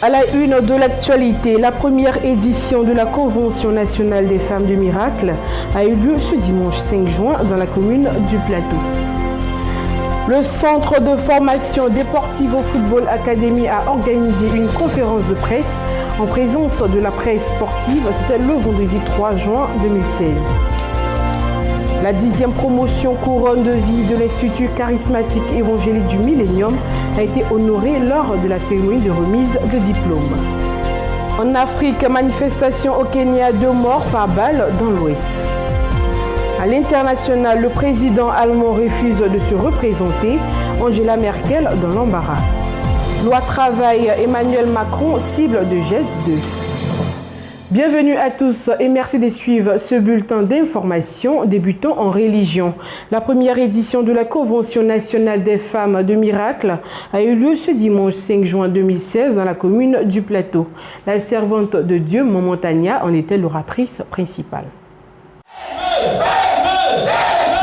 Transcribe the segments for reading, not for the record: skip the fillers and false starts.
À la une de l'actualité, la première édition de la Convention nationale des femmes du miracle a eu lieu ce dimanche 5 juin dans la commune du Plateau. Le centre de formation Deportivo Football Academy a organisé une conférence de presse en présence de la presse sportive. C'était le vendredi 3 juin 2016. La 10e promotion couronne de vie de l'Institut charismatique évangélique du Millénium a été honorée lors de la cérémonie de remise de diplôme. En Afrique, manifestation au Kenya, 2 morts par balle dans l'Ouest. À l'international, le président allemand refuse de se représenter. Angela Merkel dans l'embarras. Loi travail, Emmanuel Macron cible de jet 2. Bienvenue à tous et merci de suivre ce bulletin d'information débutant en religion. La première édition de la Convention nationale des femmes de miracle a eu lieu ce dimanche 5 juin 2016 dans la commune du Plateau. La servante de Dieu, Maman Tania, en était l'oratrice principale.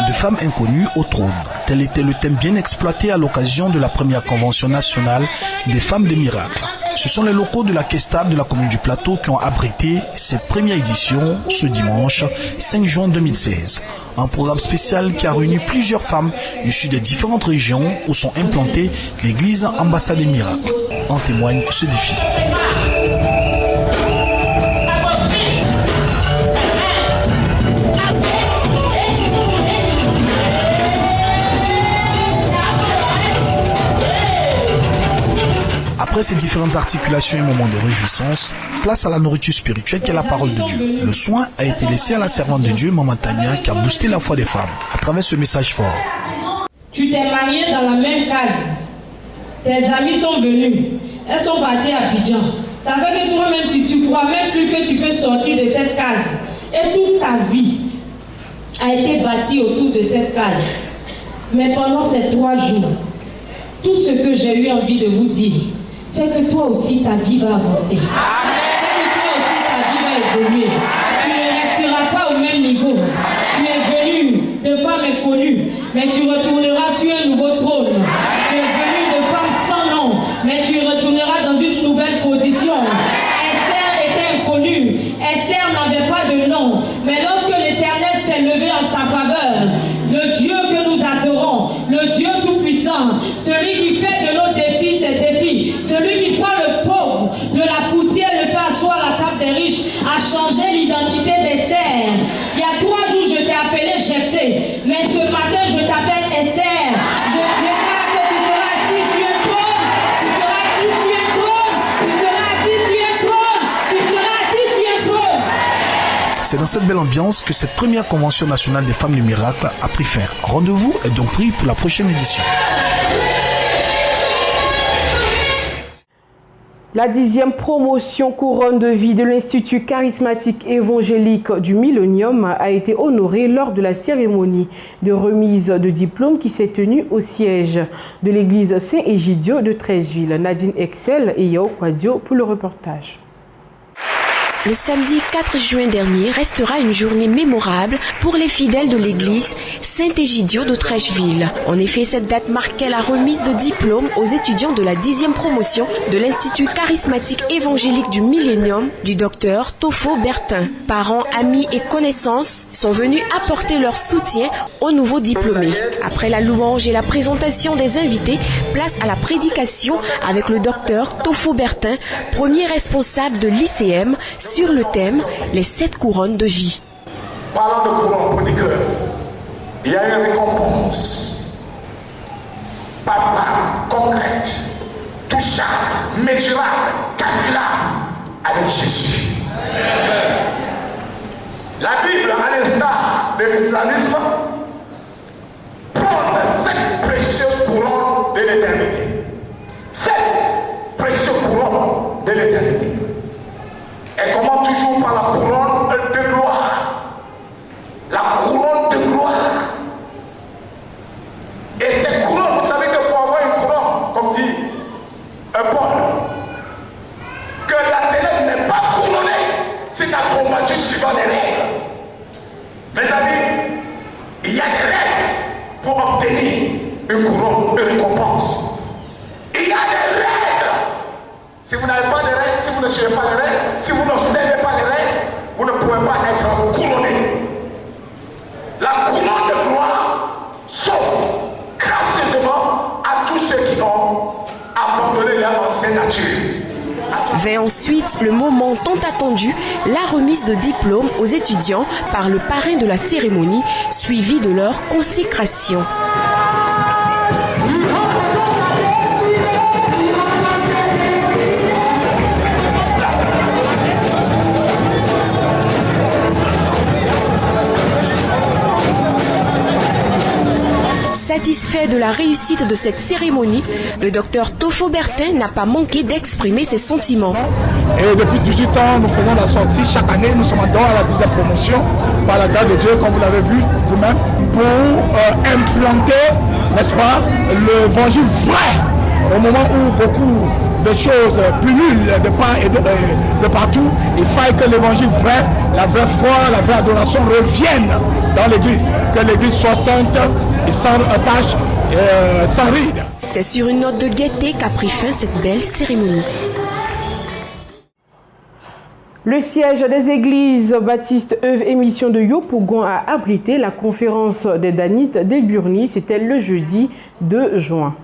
De femmes inconnues au trône, tel était le thème bien exploité à l'occasion de la première Convention nationale des femmes de miracle. Ce sont les locaux de la Kestable de la commune du Plateau qui ont abrité cette première édition ce dimanche 5 juin 2016. Un programme spécial qui a réuni plusieurs femmes issues des différentes régions où sont implantées l'église Ambassade des Miracles. En témoigne ce défilé. Après ces différentes articulations et moments de réjouissance, place à la nourriture spirituelle qui est la parole de Dieu. Le soin a été laissé à la servante de Dieu, Maman Tania, qui a boosté la foi des femmes à travers ce message fort. Tu t'es marié dans la même case. Tes amis sont venus. Elles sont parties à Abidjan. Ça fait que toi-même, tu crois même plus que tu peux sortir de cette case. Et toute ta vie a été bâtie autour de cette case. Mais pendant ces 3 jours, tout ce que j'ai eu envie de vous dire, c'est que toi aussi ta vie va avancer. C'est que toi aussi ta vie va évoluer. Tu ne resteras pas au même niveau. Tu es venu de femmes inconnues, mais tu retourneras sur un nouveau trône. Tu es venu de femmes sans nom, mais tu retourneras dans une nouvelle position. Esther était inconnue. Esther n'avait pas de nom. Mais lorsque l'Éternel s'est levé en sa faveur, le Dieu que nous adorons, le Dieu tout-puissant, celui qui fait de nos défis ses défis, celui qui prend le pauvre de la poussière et le fait asseoir à la table des riches, a changé l'identité d'Esther. Il y a 3 jours, je t'ai appelé Jephthé, mais ce matin, je t'appelle Esther. Je déclare que tu seras assis sur un trône, tu seras assis sur un trône, tu seras assis sur un trône, tu seras assis sur un trône. C'est dans cette belle ambiance que cette première Convention nationale des femmes du miracle a pris fin. Rendez-vous est donc pris pour la prochaine édition. La 10e promotion couronne de vie de l'Institut charismatique évangélique du Millénium a été honorée lors de la cérémonie de remise de diplôme qui s'est tenue au siège de l'église Saint-Égidio de Treichville. Nadine Excel et Yao Kwadio pour le reportage. Le samedi 4 juin dernier restera une journée mémorable pour les fidèles de l'église Saint-Égidio de Treichville. En effet, cette date marquait la remise de diplôme aux étudiants de la 10e promotion de l'Institut charismatique évangélique du Millénium du docteur Tofo Bertin. Parents, amis et connaissances sont venus apporter leur soutien aux nouveaux diplômés. Après la louange et la présentation des invités, place à la prédication avec le docteur Tofo Bertin, premier responsable de l'ICM, sur le thème « Les 7 couronnes de vie ». Parlant de couronne pour dire qu'il y a une récompense palpable, concrète, touchable, mesurable, calculable avec Jésus. La Bible, à l'instar de l'islamisme, prend les 7 précieuses couronnes de l'éternité. 7 précieuses couronnes de l'éternité. Et comment toujours par la couronne de gloire. La couronne de gloire. Et cette couronne, vous savez que pour avoir une couronne, comme dit un Paul, que la ténèbre n'est pas couronnée si tu as combattu suivant les règles. Mes amis, il y a des règles pour obtenir une couronne, une récompense. Il y a des règles. Si vous n'avez pas de suivez pas les règles, si vous n'observez pas les règles, vous ne pouvez pas être couronné. La couronne de gloire s'offre gracieusement à tous ceux qui ont abandonné leur ancienne nature. Vint ensuite le moment tant attendu, la remise de diplôme aux étudiants par le parrain de la cérémonie, suivi de leur consécration. Satisfait de la réussite de cette cérémonie, le docteur Tofo Bertin n'a pas manqué d'exprimer ses sentiments. Et depuis 18 ans, nous faisons la sortie. Chaque année, nous sommes dans la 10e promotion, par la grâce de Dieu, comme vous l'avez vu vous-même, pour implanter, n'est-ce pas, l'évangile vrai. Au moment où beaucoup de choses pullulent de part et de partout, il faille que l'évangile vrai, la vraie foi, la vraie adoration reviennent dans l'église. Que l'église soit sainte et sans tache, sans ride. C'est sur une note de gaieté qu'a pris fin cette belle cérémonie. Le siège des églises baptistes œuvre émission de Yopougon a abrité la conférence des Danites des Burni. C'était le jeudi 2 juin.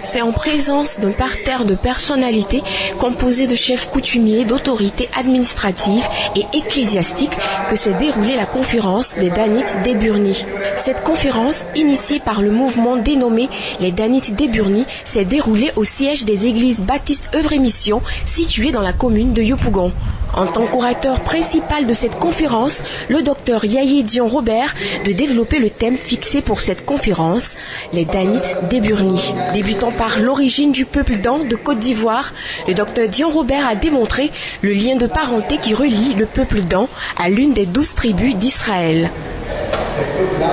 C'est en présence d'un parterre de personnalités composé de chefs coutumiers, d'autorités administratives et ecclésiastiques que s'est déroulée la conférence des Danites des Burni. Cette conférence, initiée par le mouvement dénommé les Danites des Burni, s'est déroulée au siège des églises baptistes œuvre et mission situées dans la commune de Yopougon. En tant qu'orateur principal de cette conférence, le docteur Yaye Dion Robert de développer le thème fixé pour cette conférence, les Danites des Burni. Débutant par l'origine du peuple Dan de Côte d'Ivoire, le docteur Dion Robert a démontré le lien de parenté qui relie le peuple Dan à l'une des 12 tribus d'Israël. Ce peuple-là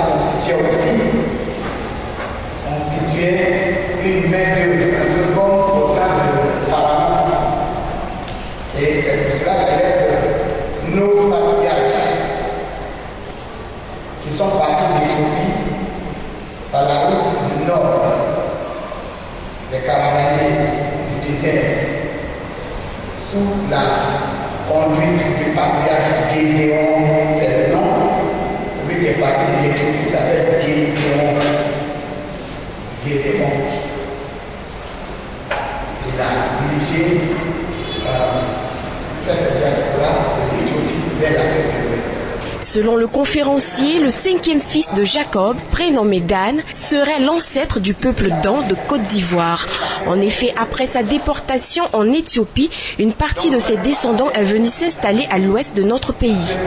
constituait une main-d'œuvre, un peu comme au temps de Pharaon. Et c'est pour cela que nos patriarches, qui sont partis d'Éthiopie par la route du nord, des caravaniers du désert, sous la conduite du patriarche Gédéon, c'est le nom, celui qui est parti de l'Éthiopie s'appelle Gédéon. Il a dirigé cette diaspora de l'Éthiopie vers l'Afrique de l'Ouest. Selon le conférencier, le 5e fils de Jacob, prénommé Dan, serait l'ancêtre du peuple Dan de Côte d'Ivoire. En effet, après sa déportation en Éthiopie, une partie de ses descendants est venue s'installer à l'ouest de notre pays.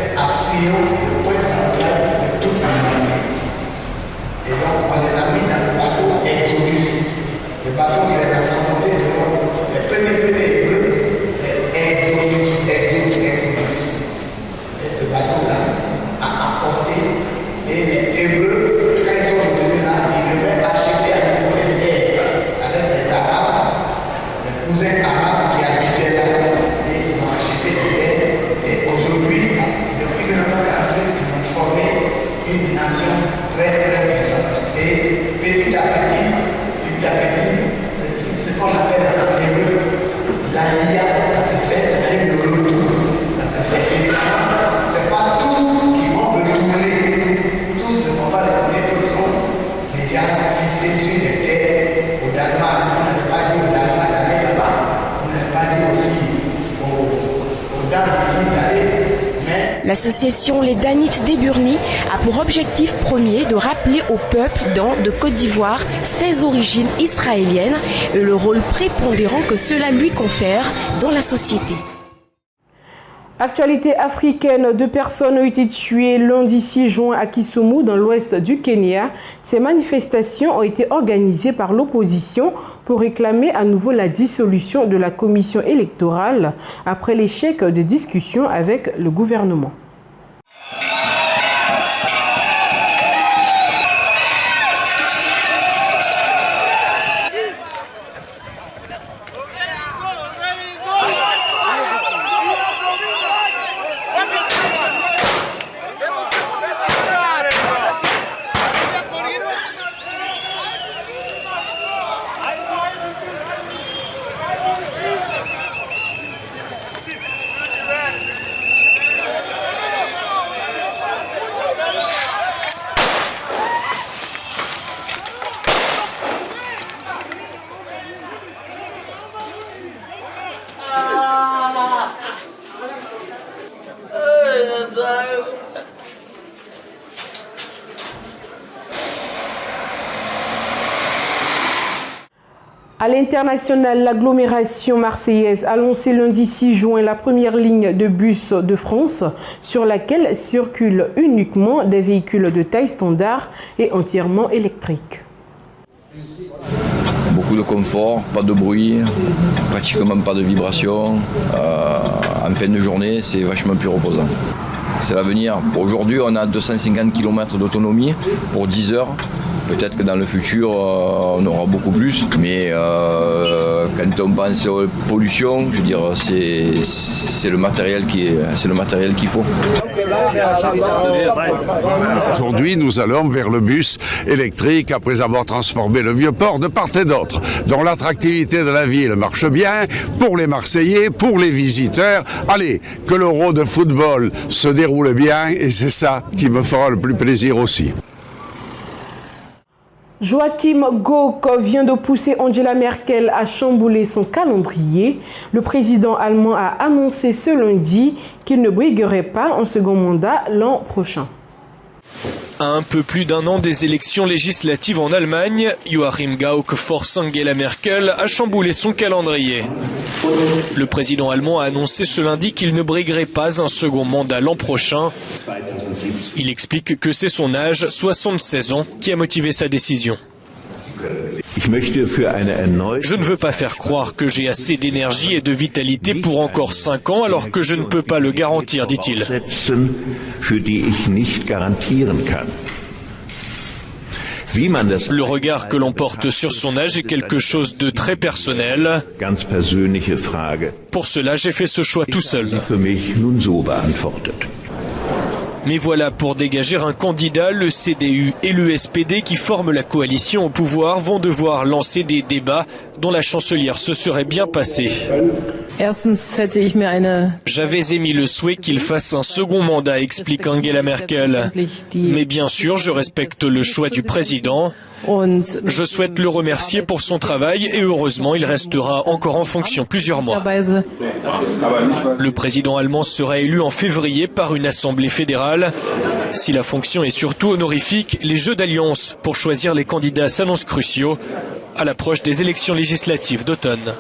Et donc on les a mis dans le bateau Exodus, le bateau qui les a transportés de les premiers Hébreux, Exodus. Et ce bateau-là a accosté et les Hébreux, quand ils sont revenus là, ils devaient acheter à nouveau des terres avec les Arabes, les cousins arabes qui habitaient là, et ils ont acheté des terres. Et aujourd'hui, depuis 1948, ils ont formé une nation très très puissante. Et petit à petit, c'est ce qu'on appelle en hébreu l'alliance, ça se fait, c'est-à-dire le retour. Ça se fait évidemment, c'est pas tous qui vont retourner, tous ne vont pas retourner, tous sont déjà fixés sur les terres au Danemark. On n'avait pas dit au Danemark d'aller là-bas, on n'avait pas dit aussi au Danemark d'aller. L'association Les Danites des Burni a pour objectif premier de rappeler au peuple Dan de Côte d'Ivoire ses origines israéliennes et le rôle prépondérant que cela lui confère dans la société. Actualité africaine, 2 personnes ont été tuées lundi 6 juin à Kisumu, dans l'ouest du Kenya. Ces manifestations ont été organisées par l'opposition pour réclamer à nouveau la dissolution de la commission électorale après l'échec de discussions avec le gouvernement. À l'international, l'agglomération marseillaise a lancé lundi 6 juin la première ligne de bus de France sur laquelle circulent uniquement des véhicules de taille standard et entièrement électriques. Beaucoup de confort, pas de bruit, pratiquement pas de vibration. En fin de journée, c'est vachement plus reposant. C'est l'avenir. Aujourd'hui, on a 250 km d'autonomie pour 10 heures. Peut-être que dans le futur, on aura beaucoup plus. Mais quand on pense aux pollutions, je veux dire, c'est le matériel qu'il faut. Aujourd'hui, nous allons vers le bus électrique après avoir transformé le Vieux-Port de part et d'autre, dont l'attractivité de la ville marche bien pour les Marseillais, pour les visiteurs. Allez, que l'Euro de football se déroule bien et c'est ça qui me fera le plus plaisir aussi. Joachim Gauck vient de pousser Angela Merkel à chambouler son calendrier. Le président allemand a annoncé ce lundi qu'il ne briguerait pas un second mandat l'an prochain. À un peu plus d'un an des élections législatives en Allemagne, Joachim Gauck force Angela Merkel à chambouler son calendrier. Le président allemand a annoncé ce lundi qu'il ne briguerait pas un second mandat l'an prochain. Il explique que c'est son âge, 76 ans, qui a motivé sa décision. Je ne veux pas faire croire que j'ai assez d'énergie et de vitalité pour encore 5 ans alors que je ne peux pas le garantir, dit-il. Le regard que l'on porte sur son âge est quelque chose de très personnel. Pour cela, j'ai fait ce choix tout seul. Mais voilà, pour dégager un candidat, le CDU et le SPD qui forment la coalition au pouvoir vont devoir lancer des débats dont la chancelière se serait bien passée. J'avais émis le souhait qu'il fasse un second mandat, explique Angela Merkel. Mais bien sûr, je respecte le choix du président. Je souhaite le remercier pour son travail et heureusement, il restera encore en fonction plusieurs mois. Le président allemand sera élu en février par une assemblée fédérale. Si la fonction est surtout honorifique, les jeux d'alliance pour choisir les candidats s'annoncent cruciaux à l'approche des élections législatives d'automne.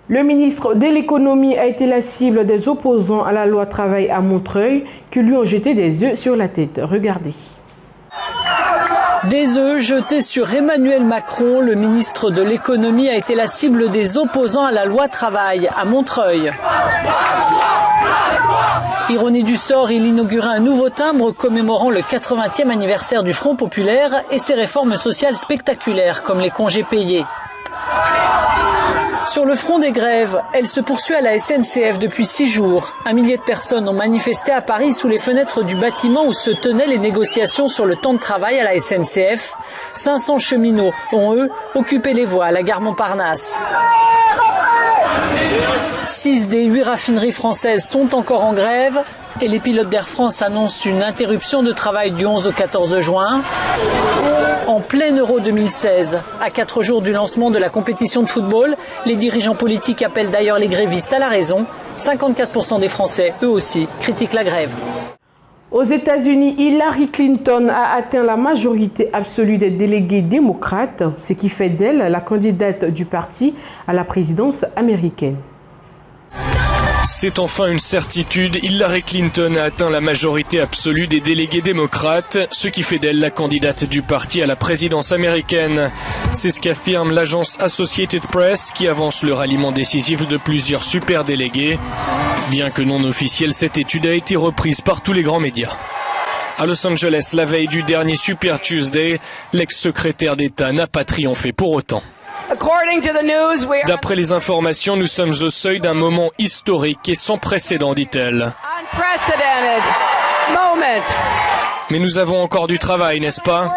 Le ministre de l'économie a été la cible des opposants à la loi travail à Montreuil qui lui ont jeté des œufs sur la tête. Regardez. Des œufs jetés sur Emmanuel Macron, le ministre de l'économie a été la cible des opposants à la loi travail à Montreuil. Ironie du sort, il inaugurait un nouveau timbre commémorant le 80e anniversaire du Front populaire et ses réformes sociales spectaculaires comme les congés payés. Sur le front des grèves, elle se poursuit à la SNCF depuis 6 jours. 1 millier de personnes ont manifesté à Paris sous les fenêtres du bâtiment où se tenaient les négociations sur le temps de travail à la SNCF. 500 cheminots ont, eux, occupé les voies à la gare Montparnasse. 6 des 8 raffineries françaises sont encore en grève et les pilotes d'Air France annoncent une interruption de travail du 11 au 14 juin. En plein Euro 2016, à 4 jours du lancement de la compétition de football, les dirigeants politiques appellent d'ailleurs les grévistes à la raison. 54% des Français, eux aussi, critiquent la grève. Aux États-Unis, Hillary Clinton a atteint la majorité absolue des délégués démocrates, ce qui fait d'elle la candidate du parti à la présidence américaine. C'est enfin une certitude, Hillary Clinton a atteint la majorité absolue des délégués démocrates, ce qui fait d'elle la candidate du parti à la présidence américaine. C'est ce qu'affirme l'agence Associated Press qui avance le ralliement décisif de plusieurs superdélégués. Bien que non officielle, cette étude a été reprise par tous les grands médias. À Los Angeles, la veille du dernier Super Tuesday, l'ex-secrétaire d'État n'a pas triomphé pour autant. D'après les informations, nous sommes au seuil d'un moment historique et sans précédent, dit-elle. Mais nous avons encore du travail, n'est-ce pas?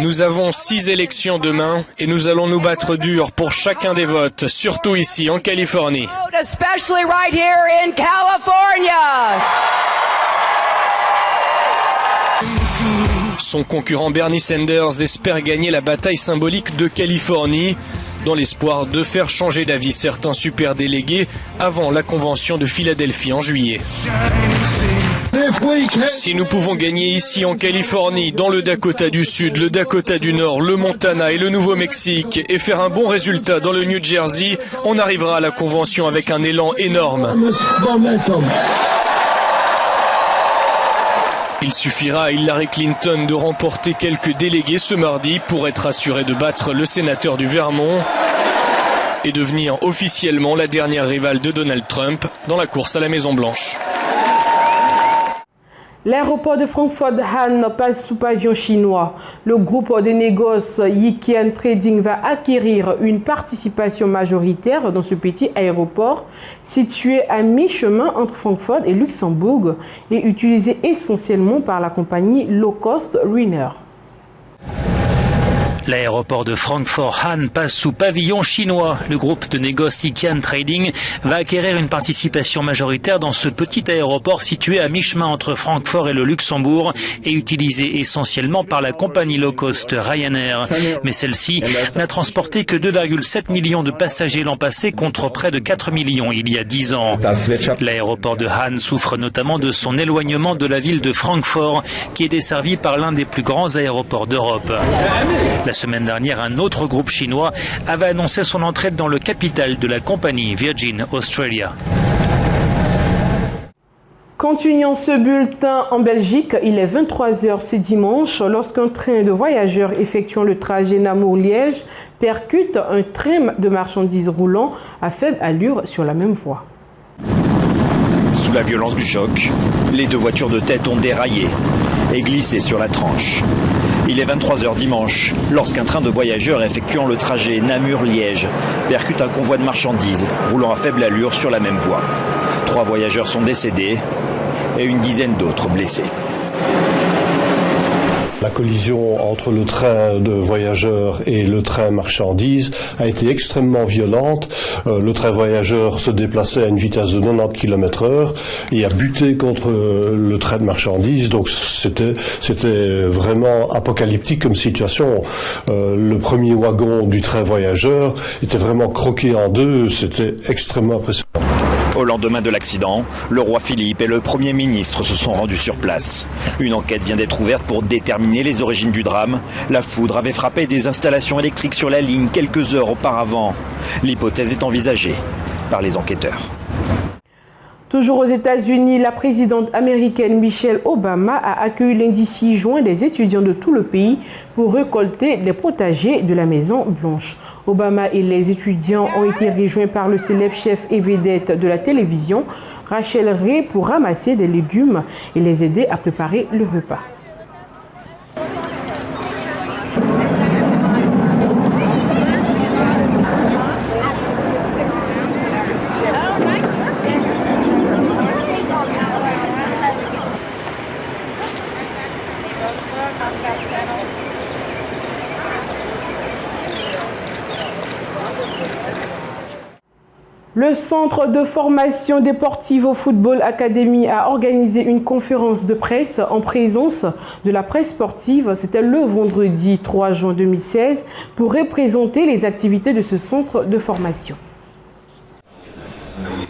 Nous avons 6 élections demain et nous allons nous battre dur pour chacun des votes, surtout ici en Californie. Son concurrent Bernie Sanders espère gagner la bataille symbolique de Californie. dans l'espoir de faire changer d'avis certains superdélégués avant la convention de Philadelphie en juillet. Si nous pouvons gagner ici en Californie, dans le Dakota du Sud, le Dakota du Nord, le Montana et le Nouveau-Mexique et faire un bon résultat dans le New Jersey, on arrivera à la convention avec un élan énorme. Il suffira à Hillary Clinton de remporter quelques délégués ce mardi pour être assuré de battre le sénateur du Vermont et devenir officiellement la dernière rivale de Donald Trump dans la course à la Maison-Blanche. L'aéroport de Francfort-Hahn passe sous pavillon chinois. Le groupe de négoce Yiqian Trading va acquérir une participation majoritaire dans ce petit aéroport situé à mi-chemin entre Francfort et Luxembourg et utilisé essentiellement par la compagnie low-cost Ryanair. L'aéroport de Francfort-Hahn passe sous pavillon chinois. Le groupe de négoce Yiqian Trading va acquérir une participation majoritaire dans ce petit aéroport situé à mi-chemin entre Francfort et le Luxembourg et utilisé essentiellement par la compagnie low-cost Ryanair. Mais celle-ci n'a transporté que 2,7 millions de passagers l'an passé contre près de 4 millions il y a 10 ans. L'aéroport de Hahn souffre notamment de son éloignement de la ville de Francfort qui est desservie par l'un des plus grands aéroports d'Europe. La semaine dernière, un autre groupe chinois avait annoncé son entrée dans le capital de la compagnie Virgin Australia. Continuons ce bulletin en Belgique. Il est 23h ce dimanche lorsqu'un train de voyageurs effectuant le trajet Namur-Liège percute un train de marchandises roulant à faible allure sur la même voie. Sous la violence du choc, les deux voitures de tête ont déraillé et glissé sur la tranche. Il est 23h dimanche, lorsqu'un train de voyageurs effectuant le trajet Namur-Liège percute un convoi de marchandises roulant à faible allure sur la même voie. 3 voyageurs sont décédés et une dizaine d'autres blessés. La collision entre le train de voyageurs et le train marchandises a été extrêmement violente. Le train voyageurs se déplaçait à une vitesse de 90 km/h et a buté contre le train de marchandises. Donc c'était vraiment apocalyptique comme situation. Le premier wagon du train voyageurs était vraiment croqué en deux. C'était extrêmement impressionnant. Au lendemain de l'accident, le roi Philippe et le Premier ministre se sont rendus sur place. Une enquête vient d'être ouverte pour déterminer les origines du drame. La foudre avait frappé des installations électriques sur la ligne quelques heures auparavant. L'hypothèse est envisagée par les enquêteurs. Toujours aux États-Unis, la présidente américaine Michelle Obama a accueilli lundi 6 juin des étudiants de tout le pays pour récolter les potagers de la Maison-Blanche. Obama et les étudiants ont été rejoints par le célèbre chef et vedette de la télévision, Rachel Ray, pour ramasser des légumes et les aider à préparer le repas. Le Centre de formation Deportivo Football Academy a organisé une conférence de presse en présence de la presse sportive. C'était le vendredi 3 juin 2016 pour représenter les activités de ce centre de formation.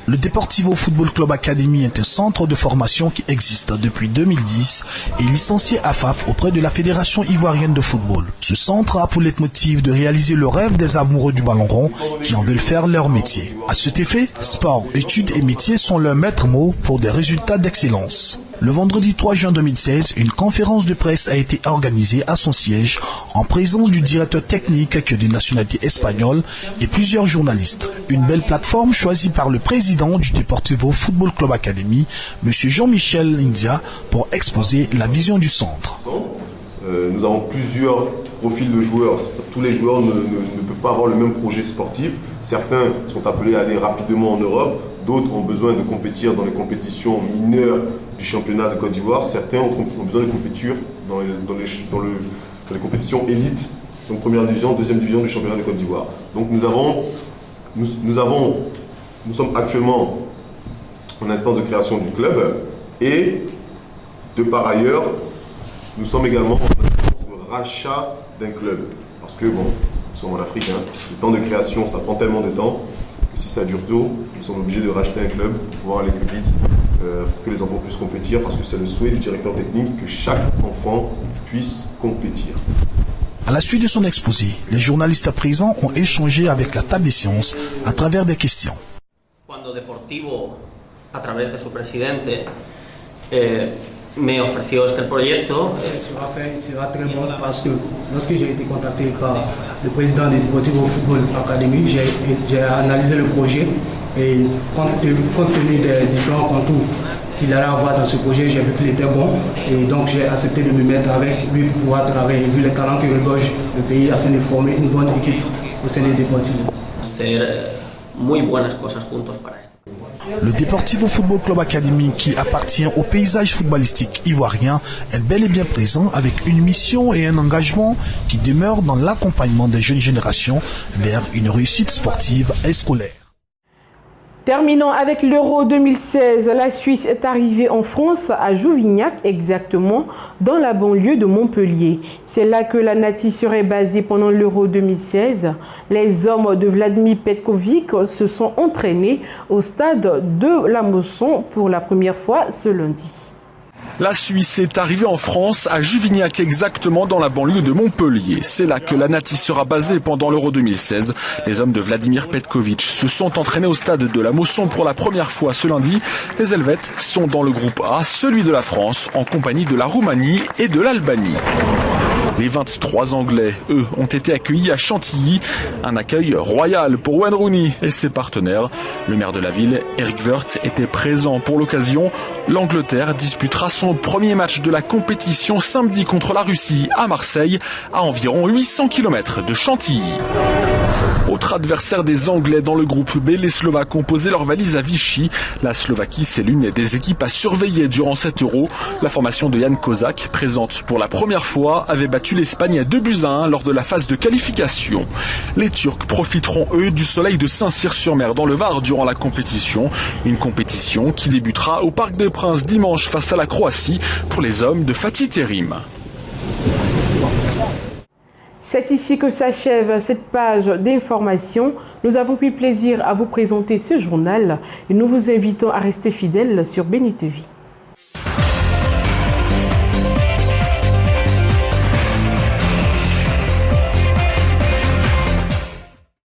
Le Deportivo Football Club Academy est un centre de formation qui existe depuis 2010 et licencié AFAF auprès de la Fédération ivoirienne de football. Ce centre a pour leitmotiv de réaliser le rêve des amoureux du ballon rond qui en veulent faire leur métier. À cet effet, sport, études et métiers sont leurs maîtres mots pour des résultats d'excellence. Le vendredi 3 juin 2016, une conférence de presse a été organisée à son siège en présence du directeur technique qui est de nationalité espagnole et plusieurs journalistes. Une belle plateforme choisie par le président du Deportivo Football Club Academy, M. Jean-Michel India, pour exposer la vision du centre. Nous avons plusieurs profils de joueurs. Tous les joueurs ne peuvent pas avoir le même projet sportif. Certains sont appelés à aller rapidement en Europe. D'autres ont besoin de compétir dans les compétitions mineures du championnat de Côte d'Ivoire. Certains ont besoin de compétir dans les compétitions élites, donc première division, deuxième division du championnat de Côte d'Ivoire. Donc nous sommes actuellement en instance de création du club et de par ailleurs, nous sommes également en instance de rachat d'un club. Parce que bon, nous sommes en Afrique, hein, le temps de création, ça prend tellement de temps que si ça dure tôt, nous sommes obligés de racheter un club pour pouvoir aller plus vite, pour que les enfants puissent compétir, parce que c'est le souhait du directeur technique que chaque enfant puisse compétir. À la suite de son exposé, les journalistes présents ont échangé avec la table des sciences à travers des questions. Cuando Deportivo, a través de su presidente, me ofreció este proyecto. Sera très bon parce que lorsque j'ai été contacté par le président de Deportivo Football Academy, j'ai analysé le projet et compte tenu des différents contours qu'il allait avoir dans ce projet, j'ai vu qu'il était bon et donc j'ai accepté de me mettre avec lui pour pouvoir travailler, vu les talents que regorge le pays afin de former une bonne équipe au sein des Deportivo. Hacer muy buenas cosas juntos para esto. Le Deportivo Football Club Academy, qui appartient au paysage footballistique ivoirien, est bel et bien présent avec une mission et un engagement qui demeurent dans l'accompagnement des jeunes générations vers une réussite sportive et scolaire. Terminons avec l'Euro 2016. La Suisse est arrivée en France, à Jouvignac, exactement, dans la banlieue de Montpellier. C'est là que la Nati serait basée pendant l'Euro 2016. Les hommes de Vladimir Petkovic se sont entraînés au stade de la Mosson pour la première fois ce lundi. La Suisse est arrivée en France, à Juvignac exactement dans la banlieue de Montpellier. C'est là que la Nati sera basée pendant l'Euro 2016. Les hommes de Vladimir Petkovic se sont entraînés au stade de la Mosson pour la première fois ce lundi. Les Helvètes sont dans le groupe A, celui de la France, en compagnie de la Roumanie et de l'Albanie. Les 23 Anglais, eux, ont été accueillis à Chantilly. Un accueil royal pour Wayne Rooney et ses partenaires. Le maire de la ville, Eric Woerth, était présent pour l'occasion. L'Angleterre disputera son premier match de la compétition samedi contre la Russie à Marseille, à environ 800 km de Chantilly. Autre adversaire des Anglais dans le groupe B, les Slovaques ont posé leurs valises à Vichy. La Slovaquie, c'est l'une des équipes à surveiller durant cet Euro. La formation de Jan Kozak, présente pour la première fois, avait battu l'Espagne à 2-1 lors de la phase de qualification. Les Turcs profiteront, eux, du soleil de Saint-Cyr-sur-Mer dans le Var durant la compétition. Une compétition qui débutera au Parc des Princes dimanche face à la Croatie pour les hommes de Fatih Terim. C'est ici que s'achève cette page d'information. Nous avons pris plaisir à vous présenter ce journal et nous vous invitons à rester fidèles sur Béni TV.